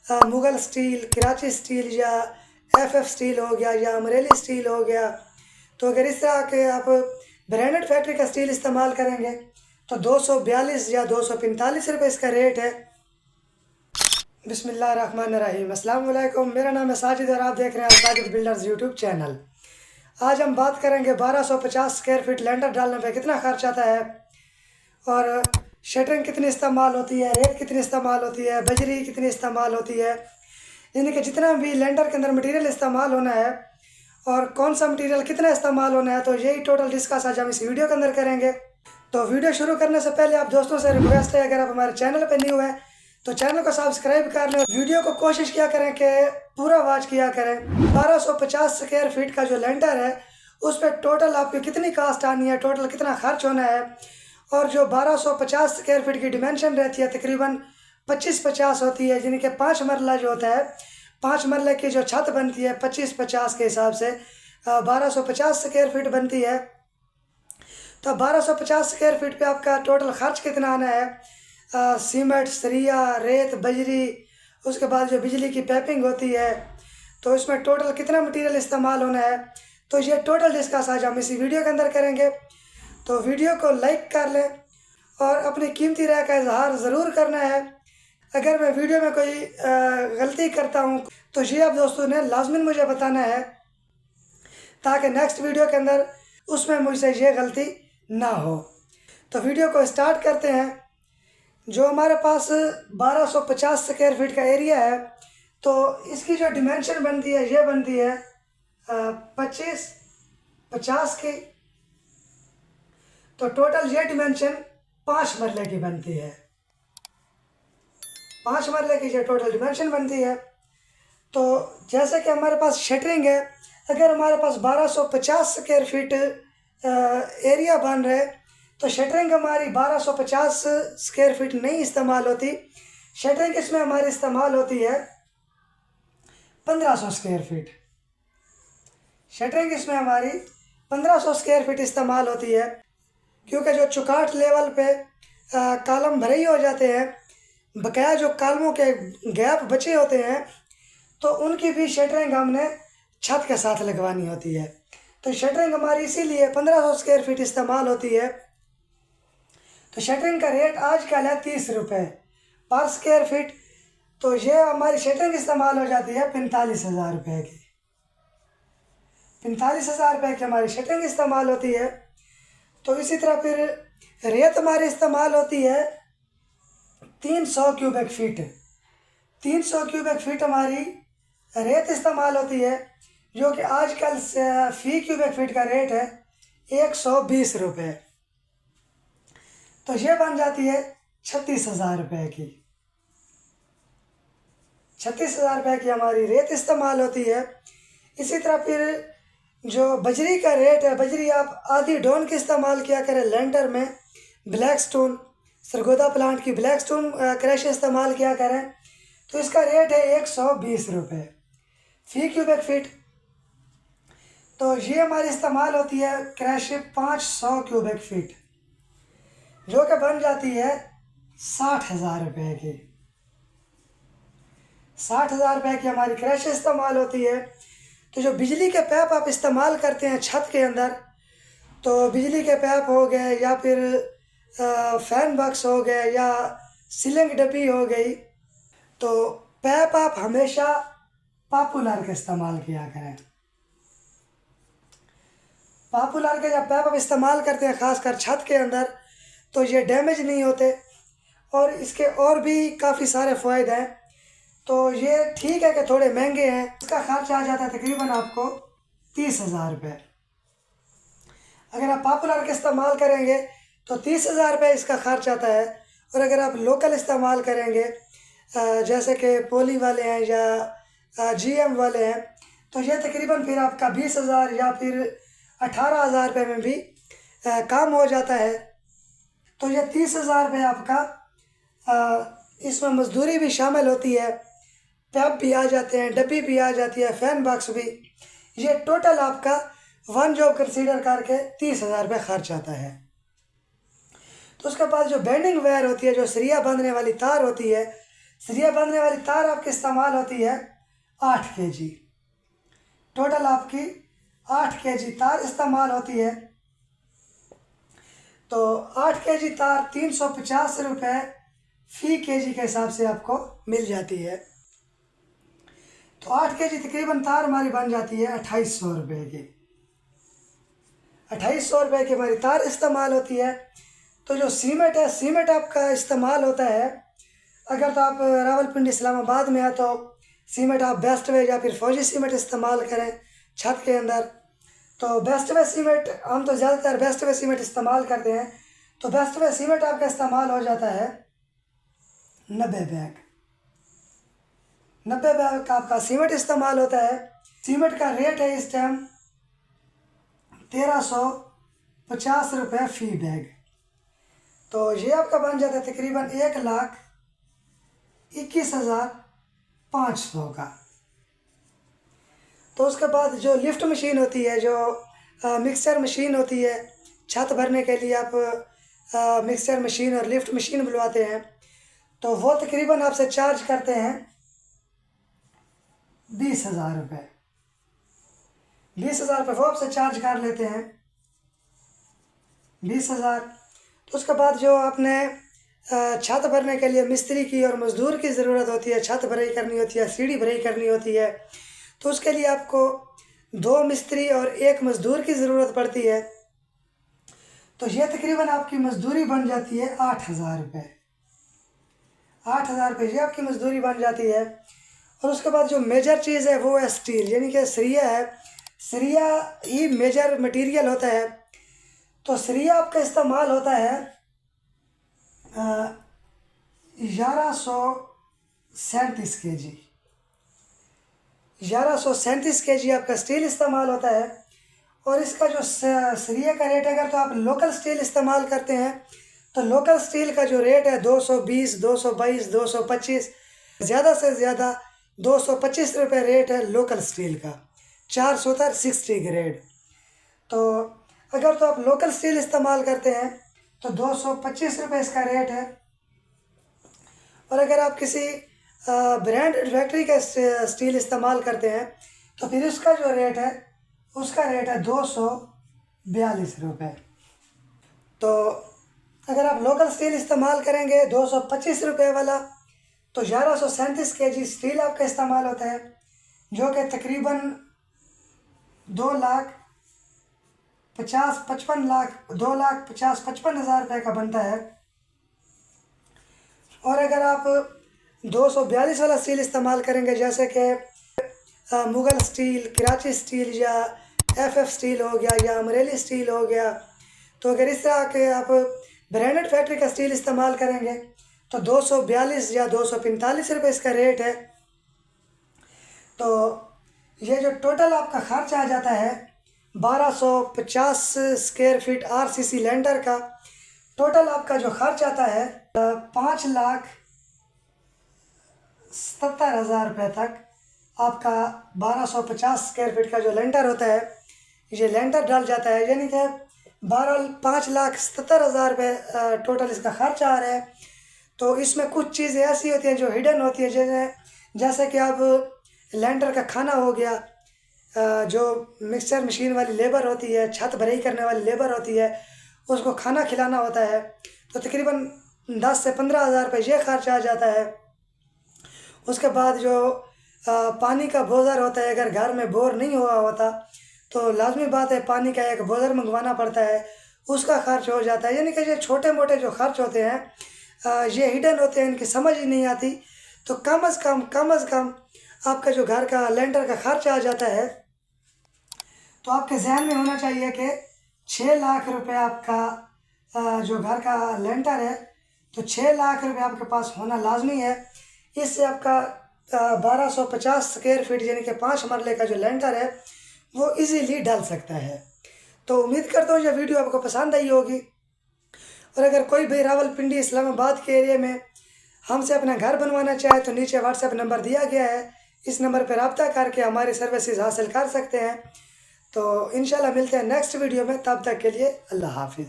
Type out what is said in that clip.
Mughal steel, Karachi steel या FF steel हो गया या अमरेली स्टील हो गया। तो अगर इस तरह के आप ब्रांडेड फैक्ट्री का स्टील इस्तेमाल करेंगे तो 242 या 245 रुपये इसका रेट है। बिस्मिल्लाहिर्रहमानिर्रहीम, अस्सलाम वालेकुम। मेरा नाम है साजिद और आप देख रहे हैं साजिद बिल्डर्स यूट्यूब चैनल। आज हम बात करेंगे 1250 स्क्वायर फीट लेंटर डालने पे कितना खर्च आता है और शटरिंग कितनी इस्तेमाल होती है, रेत कितनी इस्तेमाल होती है, बजरी कितनी इस्तेमाल होती है, यानी कि जितना भी लेंटर के अंदर मटेरियल इस्तेमाल होना है और कौन सा मटेरियल कितना इस्तेमाल होना है, तो यही टोटल डिस्कस आज हम इस वीडियो के अंदर करेंगे। तो वीडियो शुरू करने से पहले आप दोस्तों से रिक्वेस्ट है, अगर आप हमारे चैनल पर न्यू है तो चैनल को सब्सक्राइब कर लें। वीडियो को कोशिश किया करें कि पूरा वॉच किया करें। 1250 स्क्वायर फीट का जो लेंटर है उस पर टोटल आपकी कितनी कास्ट आनी है, टोटल कितना खर्च होना है, और जो 1250 स्क्वायर फीट की डिमेंशन रहती है तकरीबन 25-50 होती है, यानी कि 5 मरला जो होता है, 5 मरले की जो छत बनती है 25-50 के हिसाब से 1250 स्क्वायर फीट बनती है। तो 1250 स्क्वायर फीट पे आपका टोटल खर्च कितना आना है, सीमेंट, सरिया, रेत, बजरी, उसके बाद जो बिजली की पाइपिंग होती है, तो इसमें टोटल कितना मटेरियल इस्तेमाल होना है, तो ये टोटल डिस्कस आज हम इसी वीडियो के अंदर करेंगे। तो वीडियो को लाइक कर लें और अपनी कीमती राय का इजहार ज़रूर करना है। अगर मैं वीडियो में कोई गलती करता हूँ तो ये आप दोस्तों ने लाजमन मुझे बताना है, ताकि नेक्स्ट वीडियो के अंदर उसमें मुझसे ये गलती ना हो। तो वीडियो को स्टार्ट करते हैं। जो हमारे पास 1250 स्क्वायर फीट का एरिया है, तो इसकी जो डिमेंशन बनती है ये बनती है 25-50 की। तो टोटल ये डिमेंशन 5 मरले की बनती है। 5 मरले की ये टोटल डिमेंशन बनती है। तो जैसे कि हमारे पास शटरिंग है, अगर हमारे पास 1250 स्क्वायर फीट एरिया बन रहा है तो शटरिंग हमारी 1250 स्क्वायर फीट नहीं इस्तेमाल होती। शटरिंग इसमें हमारी इस्तेमाल होती है 1500 स्क्वायर फीट। शटरिंग इसमें हमारी 1500 स्क्वायर फीट इस्तेमाल होती है, क्योंकि जो चुकाट लेवल पे कॉलम भरे ही हो जाते हैं, बकाया जो कॉलमों के गैप बचे होते हैं तो उनकी भी शटरिंग हमने छत के साथ लगवानी होती है। तो शटरिंग हमारी इसीलिए 1500 स्क्वायर फीट इस्तेमाल होती है। तो शटरिंग का रेट आजकल है 30 रुपये पर स्क्वायर फीट। तो ये हमारी शटरिंग इस्तेमाल हो जाती है 45,000 रुपये की। 45,000 रुपये की हमारी शटरिंग इस्तेमाल होती है। तो इसी तरह फिर रेत हमारी इस्तेमाल होती है 300 क्यूबिक फीट। 300 क्यूबिक फीट हमारी रेत इस्तेमाल होती है, जो कि आजकल फी क्यूबिक फीट का रेट है 120 रुपये। तो ये बन जाती है 36,000 रुपये की। 36,000 रुपये की हमारी रेत इस्तेमाल होती है। इसी तरह फिर जो बजरी का रेट है, बजरी आप आधी डोन की इस्तेमाल किया करें लेंटर में। ब्लैक स्टोन, सरगोदा प्लांट की ब्लैक स्टोन क्रैश इस्तेमाल किया करें, तो इसका रेट है 120 रुपये फी क्यूबिक फीट। तो ये हमारी इस्तेमाल होती है क्रैश 500 क्यूबिक फीट, जो कि बन जाती है 60,000 रुपये की। 60,000 रुपये की हमारी क्रैश इस्तेमाल होती है। तो जो बिजली के पैप आप इस्तेमाल करते हैं छत के अंदर, तो बिजली के पैप हो गए या फिर फैन बॉक्स हो गए या सीलिंग डब्बी हो गई, तो पैप आप हमेशा पॉपुलर का इस्तेमाल किया करें। पॉपुलर के जब पैप आप इस्तेमाल करते हैं ख़ासकर छत के अंदर, तो ये डैमेज नहीं होते और इसके और भी काफ़ी सारे फ़ायदे हैं। तो ये ठीक है कि थोड़े महंगे हैं, इसका खर्च आ जाता है तकरीबन आपको 30,000 रुपये। अगर आप पॉपुलर का इस्तेमाल करेंगे तो 30,000 रुपये इसका खर्च आता है, और अगर आप लोकल इस्तेमाल करेंगे जैसे कि पोली वाले हैं या जीएम वाले हैं, तो ये तकरीबन फिर आपका 20,000 या फिर 18,000 रुपये में भी काम हो जाता है। तो ये 30,000 रुपये आपका इसमें मजदूरी भी शामिल होती है, पैप भी आ जाते हैं, डब्बी भी आ जाती है, फैन बॉक्स भी। ये टोटल आपका वन जॉब कंसीडर करके 30,000 रुपये खर्च आता है। तो उसके बाद जो बेंडिंग वायर होती है, जो सरिया बांधने वाली तार होती है, सरिया बांधने वाली तार आपकी इस्तेमाल होती है 8 kg। टोटल आपकी 8 kg तार इस्तेमाल होती है। तो 8 kg तार 350 रुपये फ़ी kg के हिसाब से आपको मिल जाती है। तो 8 kg तकरीबन तार हमारी बन जाती है 2800 रुपये की। 2800 रुपये की हमारी तार इस्तेमाल होती है। तो जो सीमेंट है, सीमेंट आपका इस्तेमाल होता है, अगर तो आप रावलपिंडी इस्लामाबाद में है तो सीमेंट आप बेस्ट वे या फिर फौजी सीमेंट इस्तेमाल करें छत के अंदर। तो बेस्ट वे सीमेंट, हम तो ज़्यादातर बेस्ट वे सीमेंट इस्तेमाल करते हैं। तो बेस्ट वे सीमेंट आपका इस्तेमाल हो जाता है 90 बैग। 90 बैग का आपका सीमेंट इस्तेमाल होता है। सीमेंट का रेट है इस टाइम 1350 रुपये फ़ी बैग। तो ये आपका बन जाता है तकरीबन 1,21,500 का। तो उसके बाद जो लिफ्ट मशीन होती है, जो मिक्सर मशीन होती है, छत भरने के लिए आप मिक्सर मशीन और लिफ्ट मशीन बुलवाते हैं, तो वो तकरीबन आपसे चार्ज करते हैं 20,000 रुपये। 20,000 रुपये वो आपसे चार्ज कर लेते हैं, 20,000। तो उसके बाद जो आपने छत भरने के लिए मिस्त्री की और मज़दूर की ज़रूरत होती है, छत भराई करनी होती है, सीढ़ी भराई करनी होती है, तो उसके लिए आपको 2 मिस्त्री और 1 मज़दूर की ज़रूरत पड़ती है। तो ये तकरीबन आपकी मज़दूरी बन जाती है 8,000 रुपये। 8,000 रुपये ये आपकी मज़दूरी बन जाती है। और उसके बाद जो मेजर चीज़ है वो है स्टील, यानी कि सरिया है। सरिया ही मेजर मटेरियल होता है। तो सरिया आपका इस्तेमाल होता है 1137 kg। 1137 kg आपका स्टील इस्तेमाल होता है। और इसका जो सरिया का रेट है, अगर तो आप लोकल स्टील इस्तेमाल करते हैं तो लोकल स्टील का जो रेट है 220, 222, 225, ज़्यादा से ज़्यादा 225 रुपये रेट है लोकल स्टील का, 4 सूतर 60 ग्रेड। तो अगर तो आप लोकल स्टील इस्तेमाल करते हैं तो 225 रुपये इसका रेट है। और अगर आप किसी ब्रांडेड फैक्ट्री का स्टील इस्तेमाल करते हैं तो फिर उसका जो रेट है, उसका रेट है 242 रुपये। तो अगर आप लोकल स्टील इस्तेमाल करेंगे 225 रुपये वाला, तो 1137 kg स्टील आपका इस्तेमाल होता है, जो कि तकरीबन 2,50,55 रुपये का बनता है। और अगर आप 242 वाला स्टील इस्तेमाल करेंगे, जैसे कि मुगल स्टील, कराची स्टील या FF स्टील हो गया या अमरेली स्टील हो गया, तो अगर इस तरह के आप ब्रांडेड फैक्ट्री का स्टील इस्तेमाल करेंगे तो 242 या 245 रुपये इसका रेट है। तो ये जो टोटल आपका खर्च आ जाता है 1250 स्क्वायर फीट RCC लैंडर का, टोटल आपका जो खर्च आता है 5,77,000 रुपये तक आपका 1250 स्क्वायर फीट का जो लेंटर होता है, ये लेंटर डाल जाता है। यानी कि 5,77,000 रुपये टोटल इसका खर्च आ रहा है। तो इसमें कुछ चीज़ें ऐसी होती हैं जो हिडन होती है, जैसे कि अब लेंटर का खाना हो गया, जो मिक्सर मशीन वाली लेबर होती है, छत भराई करने वाली लेबर होती है, उसको खाना खिलाना होता है। तो तकरीबन 10 से 15,000 रुपये ये खर्च आ जाता है। उसके बाद जो पानी का बोज़र होता है, अगर घर में बोर नहीं हुआ होता तो लाजमी बात है पानी का एक बोज़र मंगवाना पड़ता है, उसका खर्च हो जाता है। यानी कि ये छोटे मोटे जो खर्च होते हैं ये हिडन होते हैं, इनकी समझ ही नहीं आती। तो कम से कम आपका जो घर का लेंटर का खर्च आ जाता है, तो आपके जहन में होना चाहिए कि 6 लाख रुपए आपका जो घर का लेंटर है, तो 6 लाख रुपए आपके पास होना लाजमी है। इससे आपका 1250 स्क्वायर फीट यानी कि 5 मरले का जो लेंटर है वो इजीली डल सकता है। तो उम्मीद करता हूँ यह वीडियो आपको पसंद आई होगी। और अगर कोई भी रावलपिंडी इस्लामाबाद के एरिया में हमसे अपना घर बनवाना चाहे तो नीचे WhatsApp नंबर दिया गया है, इस नंबर पर रब्ता करके हमारी सर्विसेज हासिल कर सकते हैं। तो इंशाल्लाह मिलते हैं नेक्स्ट वीडियो में, तब तक के लिए अल्लाह हाफिज़।